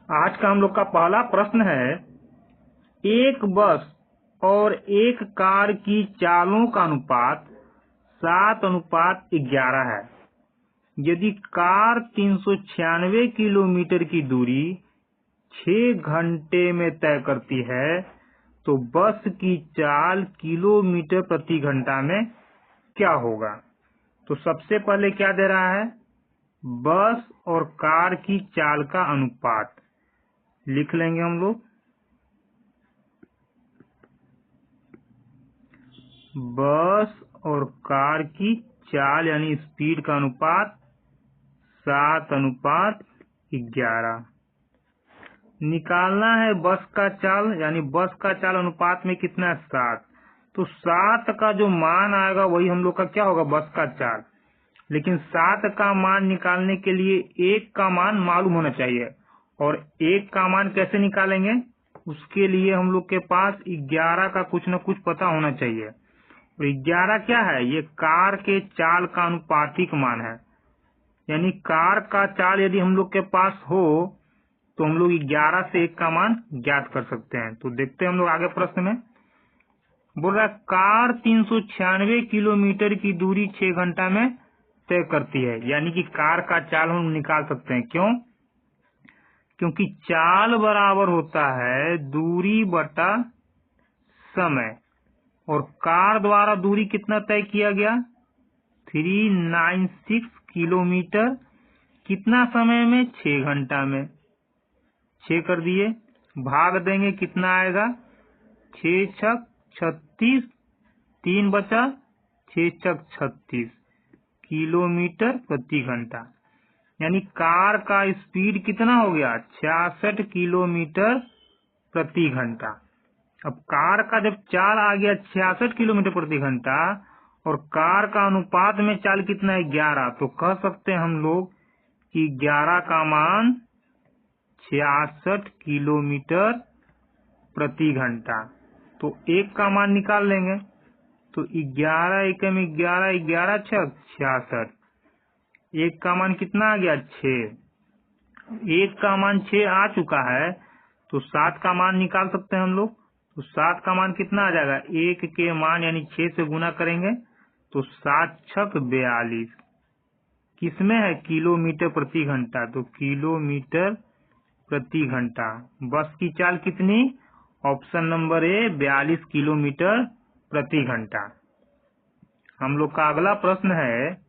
आज का हम लोग का पहला प्रश्न है, एक बस और एक कार की चालों का अनुपात 7:11 है। यदि कार 396 किलोमीटर की दूरी 6 घंटे में तय करती है तो बस की चाल किलोमीटर प्रति घंटा में क्या होगा? तो सबसे पहले क्या दे रहा है? बस और कार की चाल का अनुपात लिख लेंगे हम लोग। बस और कार की चाल यानी स्पीड का अनुपात 7:11। निकालना है बस का चाल, यानी बस का चाल अनुपात में कितना है? 7। तो 7 का जो मान आएगा वही हम लोग का क्या होगा? बस का चाल। लेकिन 7 का मान निकालने के लिए 1 का मान मालूम होना चाहिए, और 1 का मान कैसे निकालेंगे? उसके लिए हम लोग के पास 11 का कुछ न कुछ पता होना चाहिए। और 11 क्या है? ये कार के चाल का अनुपातिक मान है। यानी कार का चाल यदि हम लोग के पास हो तो हम लोग 11 से 1 का मान ज्ञात कर सकते हैं। तो देखते हैं हम लोग आगे प्रश्न में। बोल रहा है कार 396 किलोमीटर की दूरी 6 घंटा में तय करती है। यानी कि कार का चाल हम निकाल सकते हैं। क्यों? क्योंकि चाल बराबर होता है दूरी बटा समय, और कार द्वारा दूरी कितना तय किया गया? 396 किलोमीटर। कितना समय में? 6 घंटा में। 6 कर दिए, भाग देंगे, कितना आएगा? 6 छक 36, 3 बचा, 6 छक 36 किलोमीटर प्रति घंटा। यानी कार का स्पीड कितना हो गया? 66 किलोमीटर प्रति घंटा। अब कार का जब चाल आ गया 66 किलोमीटर प्रति घंटा और कार का अनुपात में चाल कितना है? 11, तो कह सकते हैं हम लोग कि 11 का मान 66 किलोमीटर प्रति घंटा। तो 1 का मान निकाल लेंगे। तो 11 एकम 11, 11 छक 66। 1 का मान कितना आ गया? 6। 1 का मान 6 आ चुका है, तो 7 का मान निकाल सकते हैं हम लोग। तो 7 का मान कितना आ जाएगा? 1 के मान यानी 6 से गुना करेंगे तो 7 छक 42। किसमें है? किलोमीटर प्रति घंटा। तो किलोमीटर प्रति घंटा। बस की चाल कितनी? ऑप्शन नंबर ए 42 किलोमीटर प्रति घंटा। हम लोग का अगला प्रश्न है,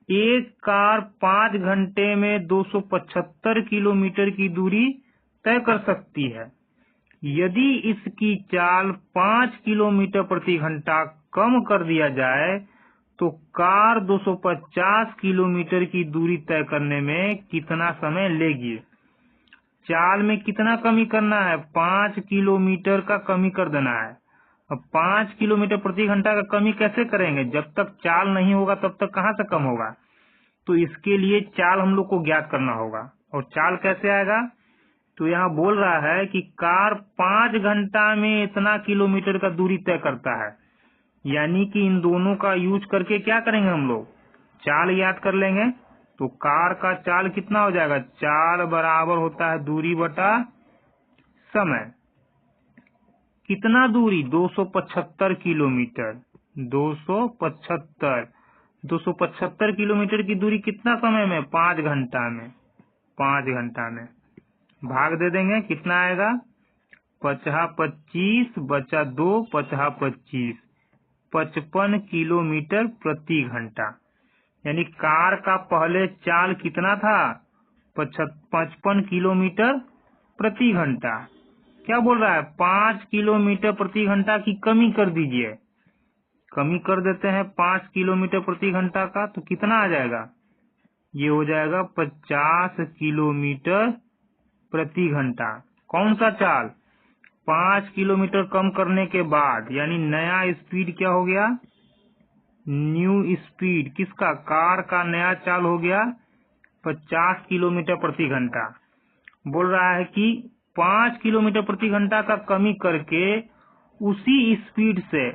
एक कार 5 घंटे में 275 किलोमीटर की दूरी तय कर सकती है। यदि इसकी चाल 5 किलोमीटर प्रति घंटा कम कर दिया जाए तो कार 250 किलोमीटर की दूरी तय करने में कितना समय लेगी? चाल में कितना कमी करना है? 5 किलोमीटर का कमी कर देना है। अब 5 किलोमीटर प्रति घंटा का कमी कैसे करेंगे? जब तक चाल नहीं होगा तब तक कहाँ से कम होगा? तो इसके लिए चाल हम लोग को ज्ञात करना होगा। और चाल कैसे आएगा? तो यहाँ बोल रहा है कि कार 5 घंटा में इतना किलोमीटर का दूरी तय करता है। यानी कि इन दोनों का यूज करके क्या करेंगे हम लोग? चाल याद कर लेंगे। तो कार का चाल कितना हो जाएगा? चाल बराबर होता है दूरी बटा समय। कितना दूरी? 275 किलोमीटर। 275 किलोमीटर की दूरी कितना समय में? 5 घंटा में। 5 घंटा में भाग दे देंगे, कितना आएगा? 50 25 बचा 2 50 25 55 किलोमीटर प्रति घंटा। यानी कार का पहले चाल कितना था? 55 किलोमीटर प्रति घंटा। क्या बोल रहा है? 5 किलोमीटर प्रति घंटा की कमी कर दीजिए। कमी कर देते हैं 5 किलोमीटर प्रति घंटा का, तो कितना आ जाएगा? ये हो जाएगा 50 किलोमीटर प्रति घंटा। कौन सा चाल? 5 किलोमीटर कम करने के बाद, यानी नया स्पीड क्या हो गया? न्यू स्पीड किसका? कार का नया चाल हो गया 50 किलोमीटर प्रति घंटा। बोल रहा है कि 5 किलोमीटर प्रति घंटा का कमी करके उसी स्पीड से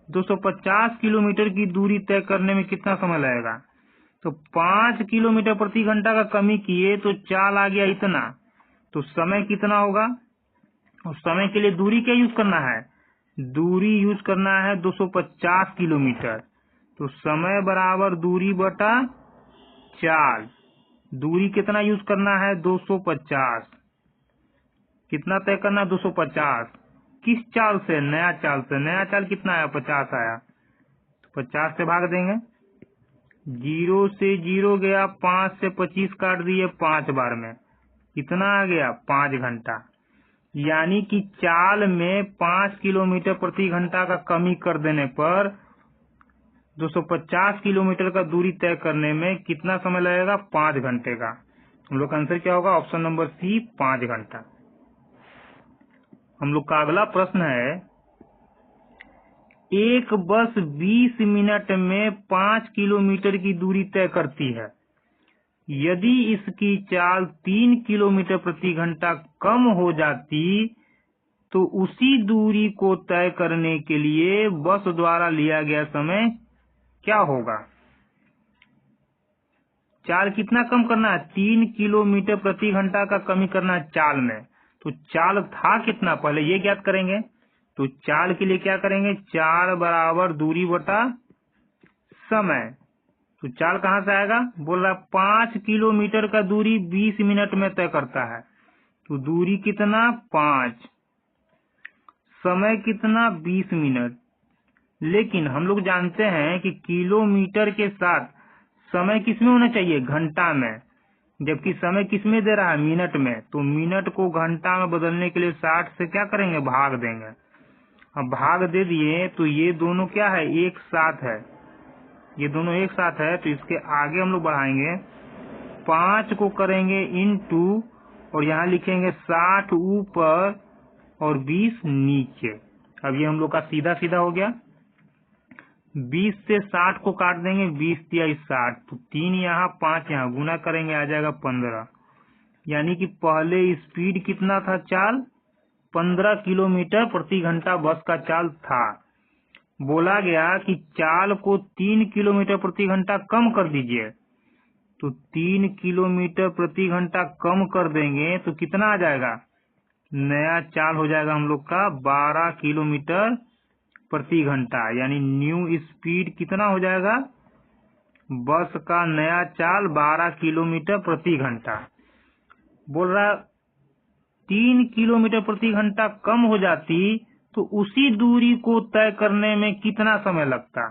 250 किलोमीटर की दूरी तय करने में कितना समय लगेगा? तो 5 किलोमीटर प्रति घंटा का कमी किए तो चाल आ गया इतना, तो समय कितना होगा? उस समय के लिए दूरी क्या यूज करना है? दूरी यूज करना है 250 किलोमीटर। तो समय बराबर दूरी बटा चाल। दूरी कितना यूज करना है? 250। कितना तय करना? 250। किस चाल से? नया चाल से। नया चाल कितना आया? 50 आया। तो 50 से भाग देंगे। 0 से 0 गया, 5 से 25 काट दिए 5 बार में। कितना आ गया? 5 घंटा। यानी कि चाल में 5 किलोमीटर प्रति घंटा का कमी कर देने पर 250 किलोमीटर का दूरी तय करने में कितना समय लगेगा? 5 घंटे का। हम लोग का आंसर क्या होगा? ऑप्शन नंबर सी, 5 घंटा। हम लोग का अगला प्रश्न है, एक बस 20 मिनट में 5 किलोमीटर की दूरी तय करती है। यदि इसकी चाल 3 किलोमीटर प्रति घंटा कम हो जाती तो उसी दूरी को तय करने के लिए बस द्वारा लिया गया समय क्या होगा? चाल कितना कम करना है? 3 किलोमीटर प्रति घंटा का कमी करना है चाल में। तो चाल था कितना? पहले ये ज्ञात करेंगे। तो चाल के लिए क्या करेंगे? चाल बराबर दूरी बटा समय। तो चाल कहाँ से आएगा? बोल रहा 5 किलोमीटर का दूरी 20 मिनट में तय करता है। तो दूरी कितना? 5। समय कितना? 20 मिनट। लेकिन हम लोग जानते हैं कि किलोमीटर के साथ समय किसमें होना चाहिए? घंटा में। जबकि समय किसमें दे रहा है? मिनट में। तो मिनट को घंटा में बदलने के लिए 60 से क्या करेंगे? भाग देंगे। अब भाग दे दिए तो ये दोनों क्या है? एक साथ है। ये दोनों एक साथ है, तो इसके आगे हम लोग बढ़ाएंगे। 5 को करेंगे इनटू, और यहाँ लिखेंगे 60 ऊपर और 20 नीचे। अब ये हम लोग का सीधा सीधा हो गया। 20 से 60 को काट देंगे, 20 तिया 60, तो 3 यहाँ 5 यहाँ, गुना करेंगे आ जाएगा 15। यानी कि पहले स्पीड कितना था? चाल 15 किलोमीटर प्रति घंटा बस का चाल था। बोला गया कि चाल को 3 किलोमीटर प्रति घंटा कम कर दीजिए। तो 3 किलोमीटर प्रति घंटा कम कर देंगे तो कितना आ जाएगा? नया चाल हो जाएगा हम लोग का 12 किलोमीटर प्रति घंटा। यानी न्यू स्पीड कितना हो जाएगा? बस का नया चाल 12 किलोमीटर प्रति घंटा। बोल रहा 3 किलोमीटर प्रति घंटा कम हो जाती तो उसी दूरी को तय करने में कितना समय लगता?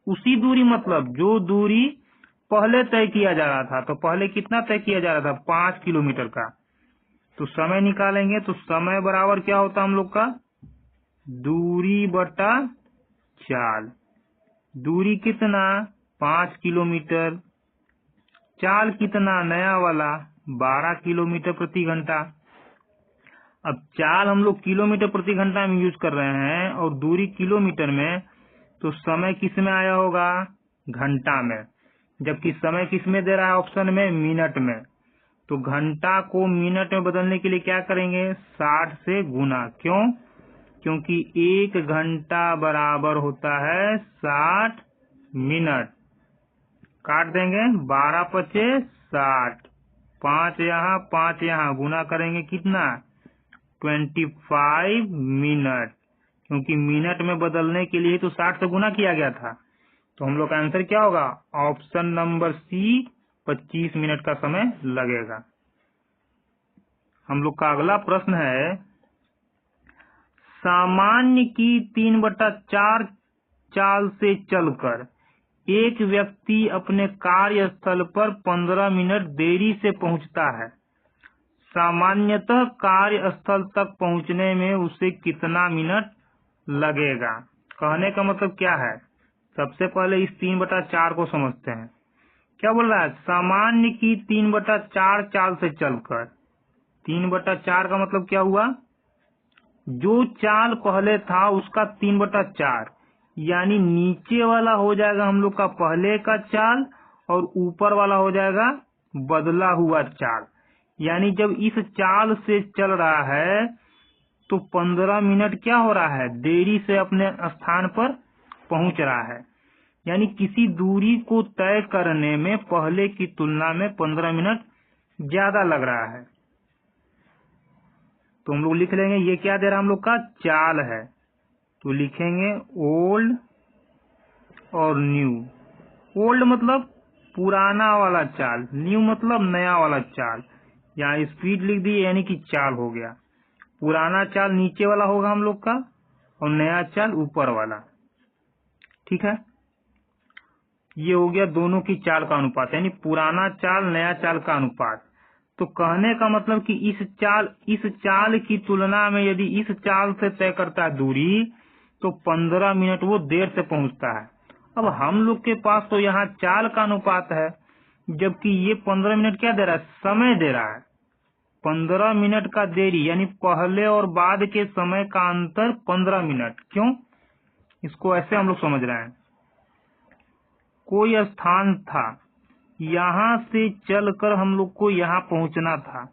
उसी दूरी मतलब जो दूरी पहले तय किया जा रहा था। तो पहले कितना तय किया जा रहा था? 5 किलोमीटर का। तो समय निकालेंगे तो समय बराबर क्या होता हम लोग का? दूरी बटा चाल। दूरी कितना? 5 किलोमीटर। चाल कितना? नया वाला 12 किलोमीटर प्रति घंटा। अब चाल हम लोग किलोमीटर प्रति घंटा में यूज कर रहे हैं और दूरी किलोमीटर में, तो समय किस में आया होगा? घंटा में। जबकि समय किस में दे रहा है ऑप्शन में? मिनट में। तो घंटा को मिनट में बदलने के लिए क्या करेंगे? 60 से गुना। क्यों? क्योंकि 1 घंटा बराबर होता है 60 मिनट। काट देंगे, 12 पचे 60, 5 यहाँ 5 यहाँ, गुना करेंगे कितना? 25 मिनट। क्योंकि मिनट में बदलने के लिए तो 60 से गुना किया गया था। तो हम लोग का आंसर क्या होगा? ऑप्शन नंबर सी, 25 मिनट का समय लगेगा। हम लोग का अगला प्रश्न है, सामान्य की 3/4 चाल से चलकर एक व्यक्ति अपने कार्यस्थल पर 15 मिनट देरी से पहुंचता है। सामान्यतः कार्यस्थल तक पहुंचने में उसे कितना मिनट लगेगा? कहने का मतलब क्या है? सबसे पहले इस 3/4 को समझते हैं। क्या बोल रहा है? सामान्य की 3/4 चाल से चलकर। 3/4 का मतलब क्या हुआ? जो चाल पहले था उसका 3/4, यानी नीचे वाला हो जाएगा हम लोग का पहले का चाल और ऊपर वाला हो जाएगा बदला हुआ चाल। यानी जब इस चाल से चल रहा है तो 15 मिनट क्या हो रहा है? देरी से अपने स्थान पर पहुंच रहा है। यानी किसी दूरी को तय करने में पहले की तुलना में 15 मिनट ज्यादा लग रहा है। तो हम लोग लिख लेंगे, ये क्या दे रहा है हम लोग का, चाल है। तो लिखेंगे ओल्ड और न्यू। ओल्ड मतलब पुराना वाला चाल, न्यू मतलब नया वाला चाल। यहाँ स्पीड लिख दी यानी कि चाल हो गया। पुराना चाल नीचे वाला होगा हम लोग का और नया चाल ऊपर वाला। ठीक है, ये हो गया दोनों की चाल का अनुपात, यानी पुराना चाल नया चाल का अनुपात। तो कहने का मतलब कि इस चाल की तुलना में यदि इस चाल से तय करता है दूरी तो 15 मिनट वो देर से पहुंचता है। अब हम लोग के पास तो यहाँ चाल का अनुपात है, जबकि ये 15 मिनट क्या दे रहा है, समय दे रहा है। 15 मिनट का देरी यानी पहले और बाद के समय का अंतर 15 मिनट। क्यों, इसको ऐसे हम लोग समझ रहे हैं। कोई स्थान था, यहाँ से चलकर हम लोग को यहाँ पहुंचना था,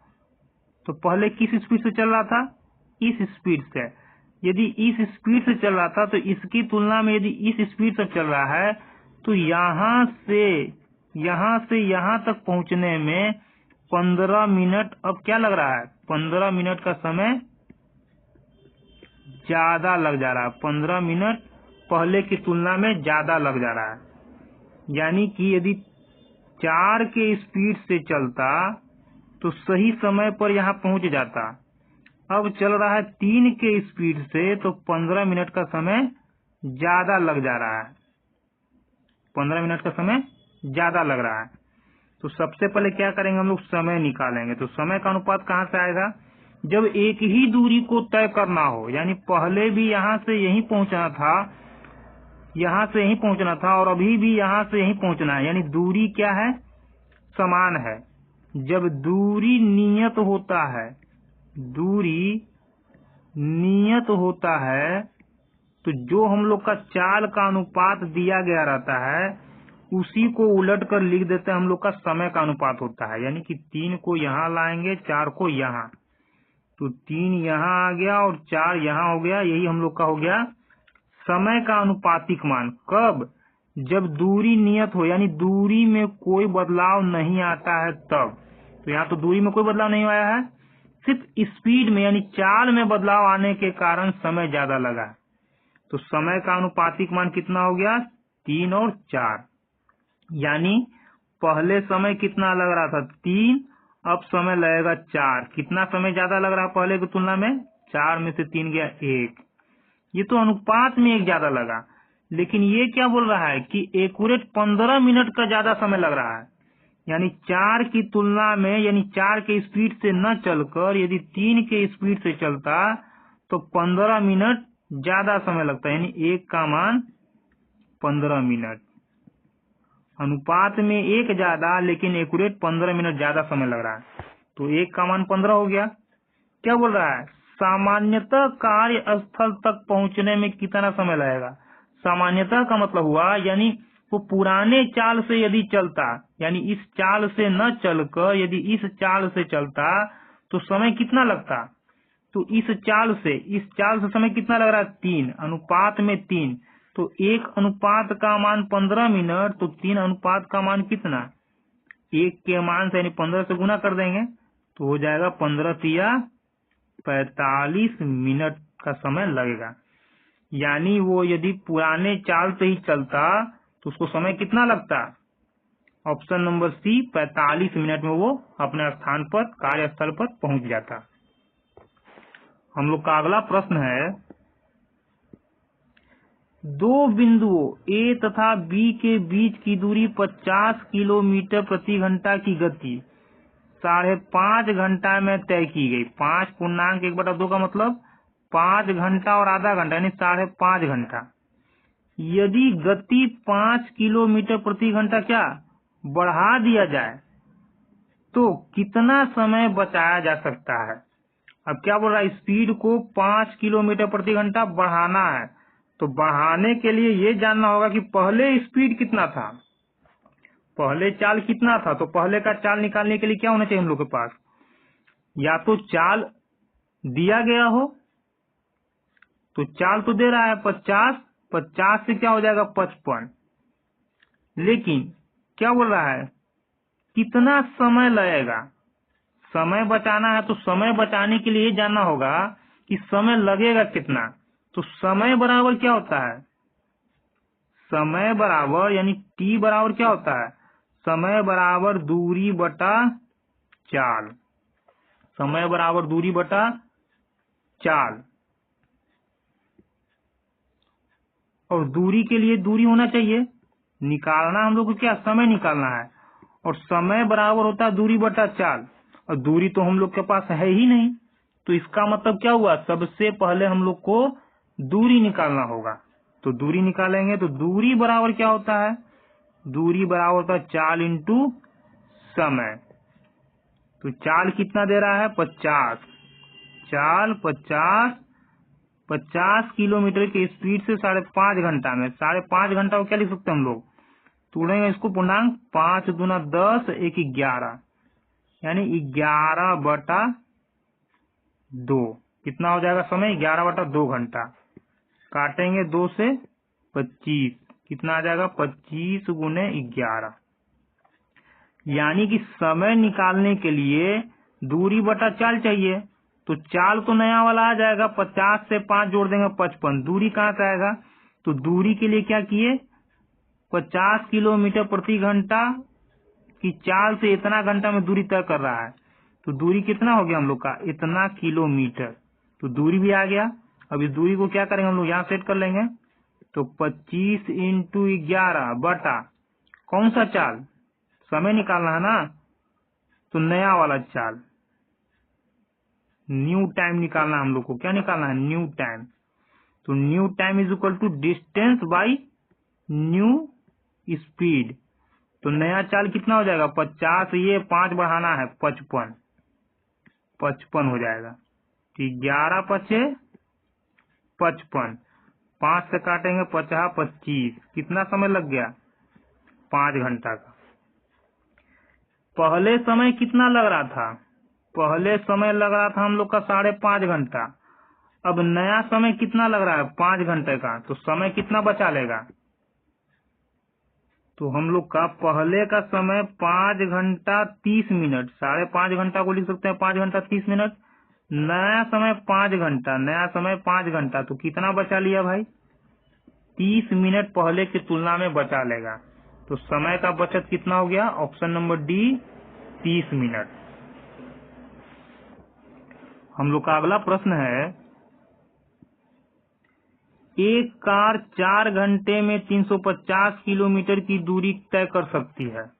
तो पहले किस स्पीड से चल रहा था, इस स्पीड से। यदि इस स्पीड से चल रहा था तो इसकी तुलना में यदि इस स्पीड से चल रहा है तो यहाँ से यहाँ तक पहुंचने में 15 मिनट अब क्या लग रहा है, 15 मिनट का समय ज्यादा लग जा रहा है। 15 मिनट पहले की तुलना में ज्यादा लग जा रहा है। यानी कि यदि 4 के स्पीड से चलता तो सही समय पर यहाँ पहुंच जाता। अब चल रहा है 3 के स्पीड से तो 15 मिनट का समय ज्यादा लग जा रहा है। 15 मिनट का समय ज्यादा लग रहा है। तो सबसे पहले क्या करेंगे, हम लोग समय निकालेंगे। तो समय का अनुपात कहाँ से आएगा, जब एक ही दूरी को तय करना हो, यानी पहले भी यहाँ से यहीं पहुंचना था, यहाँ से यहीं पहुंचना था और अभी भी यहाँ से यहीं पहुंचना है, यानी दूरी क्या है, समान है। जब दूरी नियत होता है तो जो हम लोग का चाल का अनुपात दिया गया रहता है उसी को उलट कर लिख देते हैं हम लोग का समय का अनुपात होता है। यानी कि 3 को यहाँ लाएंगे, 4 को यहाँ, तो 3 यहाँ आ गया और 4 यहाँ हो गया। यही हम लोग का हो गया समय का अनुपातिक मान। कब, जब दूरी नियत हो, यानी दूरी में कोई बदलाव नहीं आता है तब। तो यहाँ तो दूरी में कोई बदलाव नहीं आया है, सिर्फ स्पीड में यानी चाल में बदलाव आने के कारण समय ज्यादा लगा। तो समय का अनुपातिक मान कितना हो गया, 3 और 4। यानी पहले समय कितना लग रहा था, 3, अब समय लगेगा 4। कितना समय ज्यादा लग रहा है पहले की तुलना में, 4 में से 3 गया 1। ये तो अनुपात में 1 ज्यादा लगा, लेकिन ये क्या बोल रहा है कि एक्यूरेट 15 मिनट का ज्यादा समय लग रहा है। यानी 4 की तुलना में, यानी 4 के स्पीड से न चलकर यदि 3 के स्पीड से चलता तो 15 मिनट ज्यादा समय लगता है। यानी 1 का मान 15 मिनट। अनुपात में 1 ज्यादा लेकिन एक्यूरेट 15 मिनट ज्यादा समय लग रहा है। तो 1 का मान 15 हो गया। क्या बोल रहा है, सामान्यतः कार्यस्थल तक पहुंचने में कितना समय लगेगा। सामान्यतः का मतलब हुआ यानी वो पुराने चाल से यदि चलता, यानी इस चाल से न चलकर यदि इस चाल से चलता तो समय कितना लगता। तो इस चाल से समय कितना लग रहा है, 3, अनुपात में 3। तो 1 अनुपात का मान 15 मिनट, तो 3 अनुपात का मान कितना, 1 के मान से यानी 15 से गुना कर देंगे तो हो जाएगा 15 तिया 45 मिनट का समय लगेगा। यानी वो यदि पुराने चाल से ही चलता तो उसको समय कितना लगता, ऑप्शन नंबर सी 45 मिनट में वो अपने स्थान पर, कार्यस्थल पर पहुंच जाता। हम लोग का अगला प्रश्न है, 2 बिंदुओं A तथा B के बीच की दूरी 50 किलोमीटर प्रति घंटा की गति 5.5 घंटा में तय की गई। 5.1/2 का मतलब 5 घंटा और आधा घंटा यानी 5.5 घंटा। यदि गति 5 किलोमीटर प्रति घंटा क्या बढ़ा दिया जाए तो कितना समय बचाया जा सकता है। अब क्या बोल रहा है, स्पीड को 5 किलोमीटर प्रति घंटा बढ़ाना है। तो बढ़ाने के लिए ये जानना होगा कि पहले स्पीड कितना था, पहले चाल कितना था। तो पहले का चाल निकालने के लिए क्या होना चाहिए हम लोग के पास, या तो चाल दिया गया हो, तो चाल तो दे रहा है 50, 50 से क्या हो जाएगा 55, लेकिन क्या बोल रहा है, कितना समय लगेगा। समय बचाना है तो समय बचाने के लिए ये जानना होगा कि समय लगेगा कितना। तो समय बराबर क्या होता है, समय बराबर यानी टी बराबर क्या होता है, समय बराबर दूरी बटा चाल। समय बराबर दूरी बटा चाल। और दूरी के लिए दूरी होना चाहिए, निकालना हम लोग को क्या, समय निकालना है। और समय बराबर होता है दूरी बटा चाल, और दूरी तो हम लोग के पास है ही नहीं। तो इसका मतलब क्या हुआ, सबसे पहले हम लोग को दूरी निकालना होगा। तो दूरी निकालेंगे तो दूरी बराबर क्या होता है, दूरी बराबर होता है चाल इंटू समय। तो चाल कितना दे रहा है, 50। चाल 50 किलोमीटर की स्पीड से 5.5 घंटा में। 5.5 घंटा को क्या लिख सकते हैं हम लोग, तोड़ेंगे इसको पूर्णांक, 5 दूना 10, 1 11, यानी 11/2। कितना हो जाएगा समय, 11/2 घंटा। काटेंगे 2 से 25, कितना आ जाएगा 25 गुने 11। यानी कि समय निकालने के लिए दूरी बटा चाल चाहिए। तो चाल तो नया वाला आ जाएगा, 50 से 5 जोड़ देंगे 55। दूरी कहाँ से आएगा, तो दूरी के लिए क्या किए, 50 किलोमीटर प्रति घंटा की चाल से इतना घंटा में दूरी तय कर रहा है। तो दूरी कितना हो गया हम लोग का, इतना किलोमीटर। तो दूरी भी आ गया। अब इस दूरी को क्या करेंगे हम लोग, यहाँ सेट कर लेंगे। तो 25 इंटू 11 बटा कौन सा चाल, समय निकालना है ना, तो नया वाला चाल, न्यू टाइम निकालना है हम लोग को। क्या निकालना है, न्यू टाइम। तो new time is equal to distance by new speed. तो नया चाल कितना हो जाएगा, 50, ये 5 बढ़ाना है 55 हो जाएगा। तो 11 पचे 55, 5 से काटेंगे 50 25, कितना समय लग गया, 5 घंटा का। पहले समय कितना लग रहा था, पहले समय लग रहा था हम लोग का 5.5 घंटा। अब नया समय कितना लग रहा है, 5 घंटे का। तो समय कितना बचा लेगा, तो हम लोग का पहले का समय 5 घंटा 30 मिनट, 5.5 घंटा को लिख सकते हैं 5 घंटा 30 मिनट। नया समय 5 घंटा, नया समय 5 घंटा, तो कितना बचा लिया भाई, 30 मिनट पहले की तुलना में बचा लेगा। तो समय का बचत कितना हो गया, ऑप्शन नंबर डी 30 मिनट। हम लोग का अगला प्रश्न है, एक कार 4 घंटे में 350 किलोमीटर की दूरी तय कर सकती है।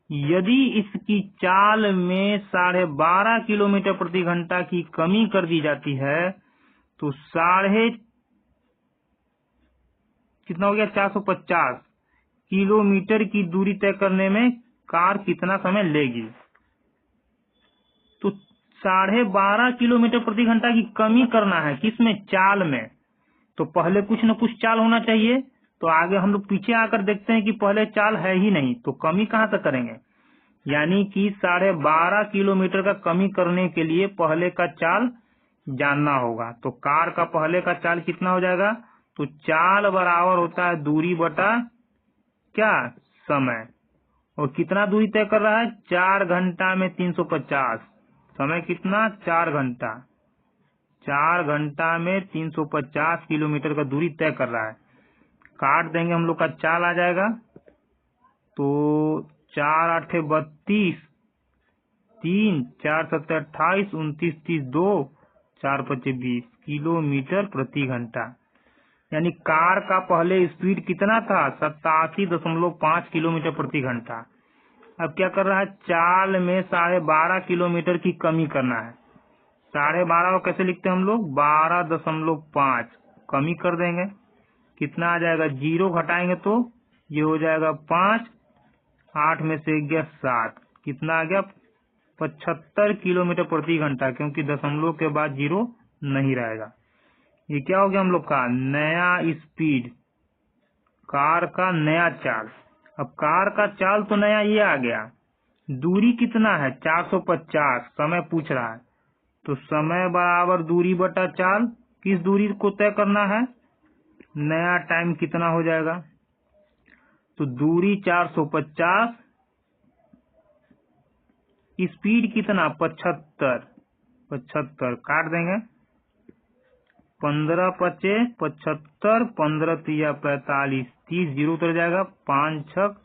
यदि इसकी चाल में 12.5 किलोमीटर प्रति घंटा की कमी कर दी जाती है तो कितना हो गया, 450 किलोमीटर की दूरी तय करने में कार कितना समय लेगी। तो 12.5 किलोमीटर प्रति घंटा की कमी करना है, किसमें, चाल में। तो पहले कुछ न कुछ चाल होना चाहिए। तो आगे हम लोग पीछे आकर देखते हैं कि पहले चाल है ही नहीं, तो कमी कहाँ से करेंगे। यानी कि 12.5 किलोमीटर का कमी करने के लिए पहले का चाल जानना होगा। तो कार का पहले का चाल कितना हो जाएगा, तो चाल बराबर होता है दूरी बटा क्या, समय। और कितना दूरी तय कर रहा है, 4 घंटा में 350, समय कितना, 4 घंटा। 4 घंटा में 350 किलोमीटर का दूरी तय कर रहा है। काट देंगे हम लोग का चाल आ जाएगा। तो 4 8 32, 3 4 7 28, 29 30, 2 4 5 20 किलोमीटर प्रति घंटा। यानी कार का पहले स्पीड कितना था, 87.5 किलोमीटर प्रति घंटा। अब क्या कर रहा है, चाल में 12.5 किलोमीटर की कमी करना है। 12.5 को कैसे लिखते हैं हम लोग, 12.5 कमी कर देंगे, कितना आ जाएगा, 0 घटाएंगे तो ये हो जाएगा 5, 8 में से गया 7, कितना आ गया, 75 किलोमीटर प्रति घंटा, क्योंकि दशमलव के बाद 0 नहीं रहेगा। ये क्या हो गया हम लोग का नया स्पीड, कार का नया चाल। अब कार का चाल तो नया ये आ गया, दूरी कितना है, 450, समय पूछ रहा है। तो समय बराबर दूरी बटा चाल, किस दूरी को तय करना है, नया टाइम कितना हो जाएगा। तो दूरी 450, स्पीड कितना 75 काट देंगे। 15 पचे 75, 15 तिया 45, 30 जीरो उतर जाएगा, 5 छक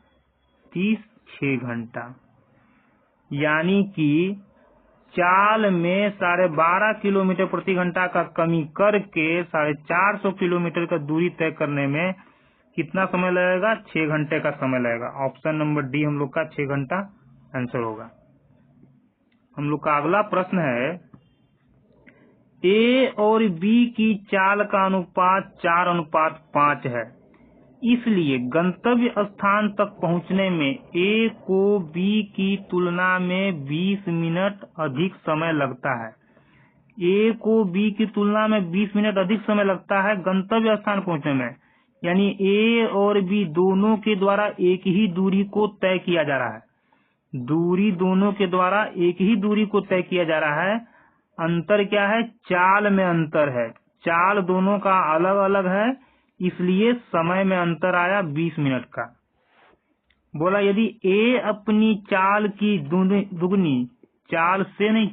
30, 6 घंटा। यानी कि चाल में 12.5 किलोमीटर प्रति घंटा का कमी करके 450 किलोमीटर का दूरी तय करने में कितना समय लगेगा? 6 घंटे का समय लगेगा। ऑप्शन नंबर डी हम लोग का 6 घंटा आंसर होगा। हम लोग का अगला प्रश्न है, ए और बी की चाल का अनुपात 4:5 है, इसलिए गंतव्य स्थान तक पहुंचने में ए को बी की तुलना में 20 मिनट अधिक समय लगता है। ए को बी की तुलना में 20 मिनट अधिक समय लगता है गंतव्य स्थान पहुंचने में, यानी ए और बी दोनों के द्वारा एक ही दूरी को तय किया जा रहा है। दूरी दोनों के द्वारा एक ही दूरी को तय किया जा रहा है। अंतर क्या है? चाल में अंतर है। चाल दोनों का अलग अलग है, इसलिए समय में अंतर आया 20 मिनट का। बोला यदि ए अपनी चाल की दुगनी, चाल से नहीं,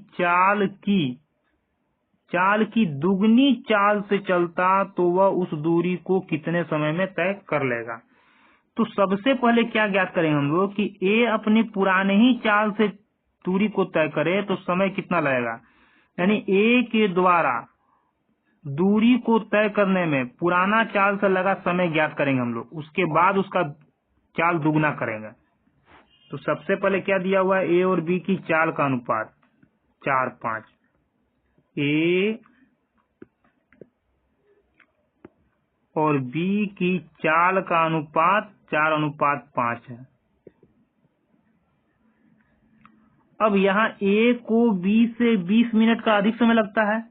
चाल की दुगनी चाल से चलता तो वह उस दूरी को कितने समय में तय कर लेगा? तो सबसे पहले क्या ज्ञात करेंगे हम लोग कि ए अपने पुराने ही चाल से दूरी को तय करे तो समय कितना लगेगा, यानी ए के द्वारा दूरी को तय करने में पुराना चाल से लगा समय ज्ञात करेंगे हम लोग, उसके बाद उसका चाल दुगना करेंगे। तो सबसे पहले क्या दिया हुआ है? ए और बी की चाल का अनुपात 4:5। ए और बी की चाल का अनुपात 4:5 है। अब यहाँ ए को बी से 20 मिनट का अधिक समय लगता है,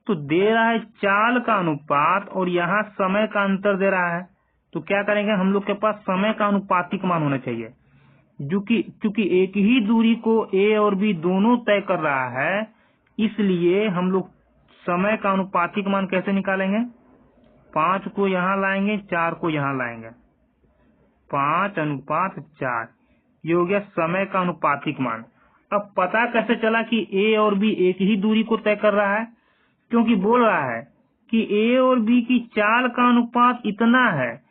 तो दे रहा है चाल का अनुपात और यहाँ समय का अंतर दे रहा है। तो क्या करेंगे? हम लोग के पास समय का अनुपातिक मान होना चाहिए, क्योंकि एक ही दूरी को ए और बी दोनों तय कर रहा है, इसलिए हम लोग समय का अनुपातिक मान कैसे निकालेंगे? 5 को यहाँ लाएंगे, 4 को यहाँ लाएंगे, 5:4। ये हो गया समय का अनुपातिक मान। अब पता कैसे चला कि ए और बी एक ही दूरी को तय कर रहा है? क्योंकि बोल रहा है कि ए और बी की चाल का अनुपात इतना है,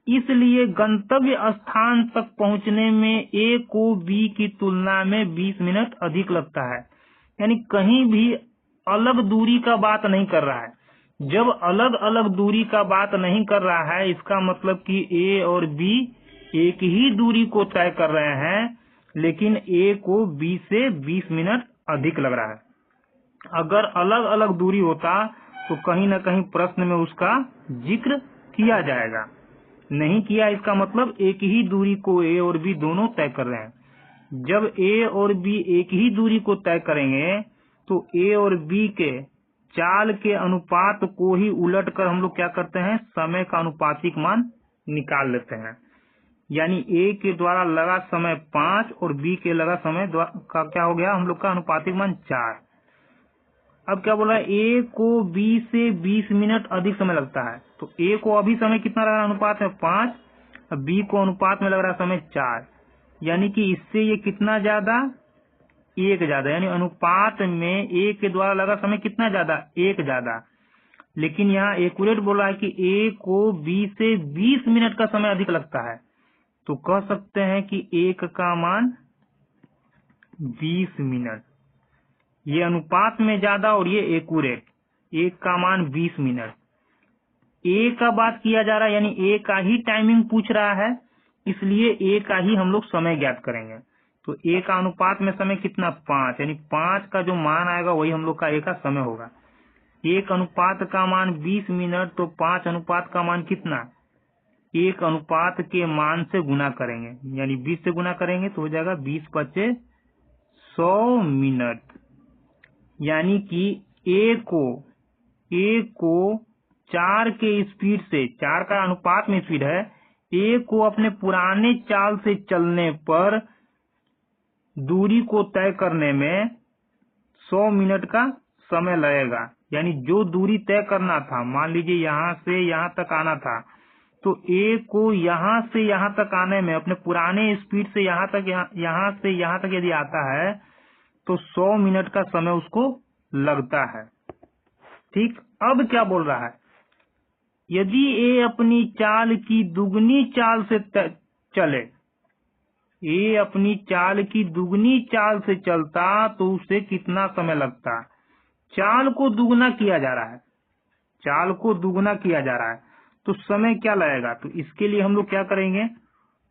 इसलिए गंतव्य स्थान तक पहुंचने में ए को बी की तुलना में 20 मिनट अधिक लगता है। यानी कहीं भी अलग दूरी का बात नहीं कर रहा है। जब अलग अलग दूरी का बात नहीं कर रहा है, इसका मतलब कि ए और बी एक ही दूरी को तय कर रहे हैं, लेकिन ए को बी से 20 मिनट अधिक लग रहा है। अगर अलग अलग दूरी होता तो कहीं न कहीं प्रश्न में उसका जिक्र किया जाएगा। नहीं किया, इसका मतलब एक ही दूरी को ए और बी दोनों तय कर रहे हैं। जब ए और बी एक ही दूरी को तय करेंगे तो ए और बी के चाल के अनुपात को ही उलट कर हम लोग क्या करते हैं? समय का अनुपातिक मान निकाल लेते हैं। यानी ए के द्वारा लगा समय 5 और बी के लगा समय का क्या हो गया हम लोग का? अनुपातिक मान 4। अब क्या बोला? ए को बी से 20 मिनट अधिक समय लगता है, तो ए को अभी समय कितना लग रहा है अनुपात में? 5, और बी को अनुपात में लग रहा है समय 4। यानी कि इससे ये कितना ज्यादा? 1 ज्यादा। यानी अनुपात में ए के द्वारा लगा समय कितना ज्यादा? 1 ज्यादा। लेकिन यहाँ एक्यूरेट बोल रहा है कि ए को बी से 20 मिनट का समय अधिक लगता है, तो कह सकते हैं कि 1 का मान 20 मिनट। ये अनुपात में ज्यादा और ये एक्यूरेट, 1 का मान 20 मिनट। ए का बात किया जा रहा है, यानी ए का ही टाइमिंग पूछ रहा है, इसलिए ए का ही हम लोग समय ज्ञात करेंगे। तो ए का अनुपात में समय कितना? 5, यानी 5 का जो मान आएगा वही हम लोग का ए का समय होगा। 1 अनुपात का मान 20 मिनट, तो 5 अनुपात का मान कितना? 1 अनुपात के मान से गुना करेंगे, यानी 20 से गुना करेंगे तो हो जाएगा 20 × 5 = 100 मिनट। यानी कि ए को 4 के स्पीड से, 4 का अनुपात में स्पीड है, ए को अपने पुराने चाल से चलने पर दूरी को तय करने में 100 मिनट का समय लगेगा। यानी जो दूरी तय करना था, मान लीजिए यहाँ से यहाँ तक आना था, तो ए को यहाँ से यहाँ तक आने में अपने पुराने स्पीड से यहाँ से यहाँ तक यदि आता है तो 100 मिनट का समय उसको लगता है। ठीक, अब क्या बोल रहा है, यदि ए अपनी चाल की दुगनी चाल से चले, ए अपनी चाल की दुगनी चाल से चलता तो उसे कितना समय लगता। चाल को दुगना किया जा रहा है, चाल को दुगना किया जा रहा है, तो समय क्या लगेगा। तो इसके लिए हम लोग क्या करेंगे,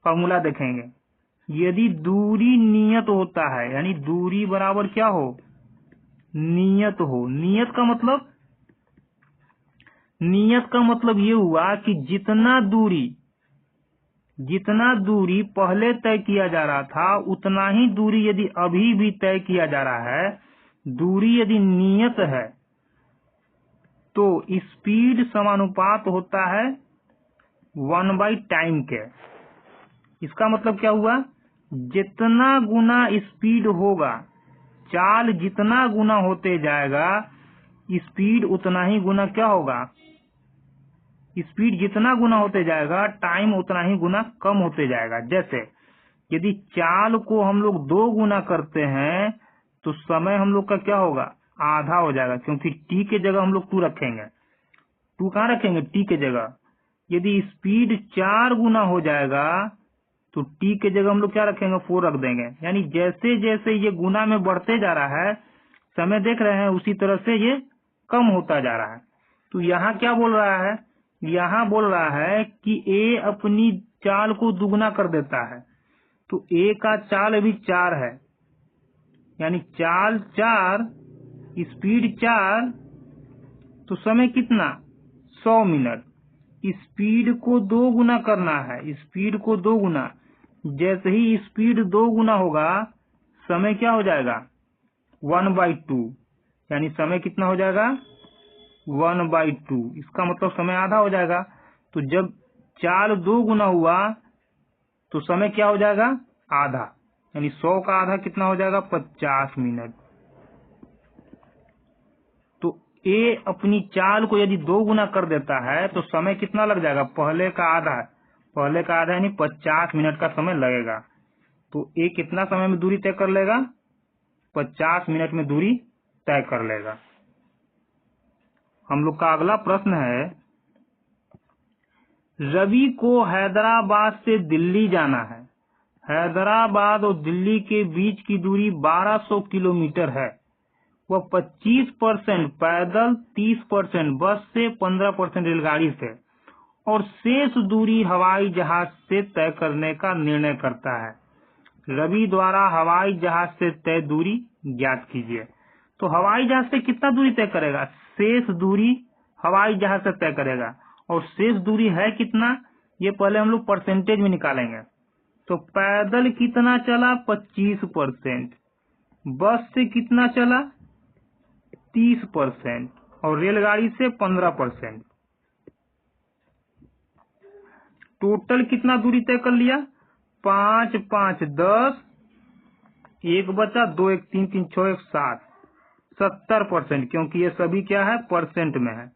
फॉर्मूला देखेंगे। यदि दूरी नियत होता है, यानी दूरी बराबर क्या हो, नियत हो। नियत का मतलब ये हुआ कि जितना दूरी पहले तय किया जा रहा था उतना ही दूरी यदि अभी भी तय किया जा रहा है, दूरी यदि नियत है तो स्पीड समानुपात होता है 1 टाइम के। इसका मतलब क्या हुआ, जितना गुना स्पीड होगा, चाल जितना गुना होते जाएगा, स्पीड उतना ही गुना क्या होगा, स्पीड जितना गुना होते जाएगा टाइम उतना ही गुना कम होते जाएगा। जैसे यदि चाल को हम लोग 2 गुना करते हैं तो समय हम लोग का क्या होगा, आधा हो जाएगा, क्योंकि टी के जगह हम लोग 2 रखेंगे। 2 कहाँ रखेंगे, टी के जगह। यदि स्पीड 4 गुना हो जाएगा तो टी के जगह हम लोग क्या रखेंगे, 4 रख देंगे। यानी जैसे जैसे ये गुना में बढ़ते जा रहा है, समय देख रहे हैं, उसी तरह से ये कम होता जा रहा है। तो यहाँ क्या बोल रहा है, यहाँ बोल रहा है कि ए अपनी चाल को दुगना कर देता है। तो ए का चाल अभी 4 है, यानी चाल 4, स्पीड 4, तो समय कितना, 100 मिनट। स्पीड को 2 गुना करना है, स्पीड को 2 गुना। जैसे ही स्पीड 2 गुना होगा, समय क्या हो जाएगा, 1/2, यानी समय कितना हो जाएगा, 1/2। इसका मतलब समय आधा हो जाएगा। तो जब चाल 2 गुना हुआ तो समय क्या हो जाएगा, आधा, यानी 100 का आधा कितना हो जाएगा, 50 मिनट। तो ए अपनी चाल को यदि 2 गुना कर देता है तो समय कितना लग जाएगा, पहले का आधा यानी 50 मिनट का समय लगेगा। तो ए कितना समय में दूरी तय कर लेगा, 50 मिनट में दूरी तय कर लेगा। हम लोग का अगला प्रश्न है, रवि को हैदराबाद से दिल्ली जाना है। हैदराबाद और दिल्ली के बीच की दूरी 1200 किलोमीटर है। वह 25% पैदल, 30% बस से, 15% रेलगाड़ी से और शेष दूरी हवाई जहाज से तय करने का निर्णय करता है। रवि द्वारा हवाई जहाज से तय दूरी ज्ञात कीजिए। तो हवाई जहाज से कितना दूरी तय करेगा, शेष दूरी हवाई जहाज से तय करेगा। और शेष दूरी है कितना, ये पहले हम लोग परसेंटेज में निकालेंगे। तो पैदल कितना चला, 25%, बस से कितना चला, 30% और रेलगाड़ी से 15%। टोटल कितना दूरी तय कर लिया, 5 5 10, 1 बचा, 2 1 3 3 6 1 7, 70%, क्योंकि ये सभी क्या है, परसेंट में है।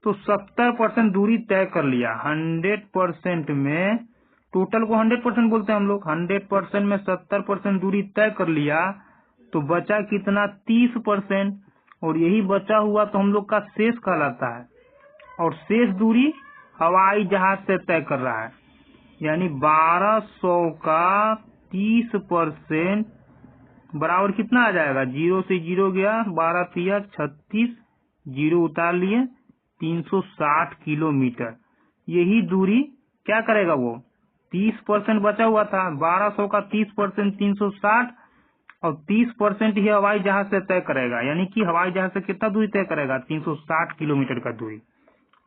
तो 70% दूरी तय कर लिया। 100% में, टोटल को 100% बोलते हैं हम लोग, 100% में 70% दूरी तय कर लिया तो बचा कितना, 30%। और यही बचा हुआ तो हम लोग का शेष कहलाता है। और शेष दूरी हवाई जहाज से तय कर रहा है, यानी 1200 का 30% बराबर कितना आ जाएगा, 0 से 0 गया, 12 3 36, 0 उतार लिए, 360 किलोमीटर। यही दूरी क्या करेगा, वो 30% बचा हुआ था, 1200 का 30% 360 और 30% ही हवाई जहाज से तय करेगा, यानी कि हवाई जहाज से कितना दूरी तय करेगा, 360 किलोमीटर का दूरी।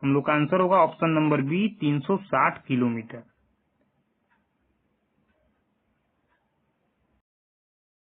हम लोग का आंसर होगा ऑप्शन नंबर बी, 360 किलोमीटर।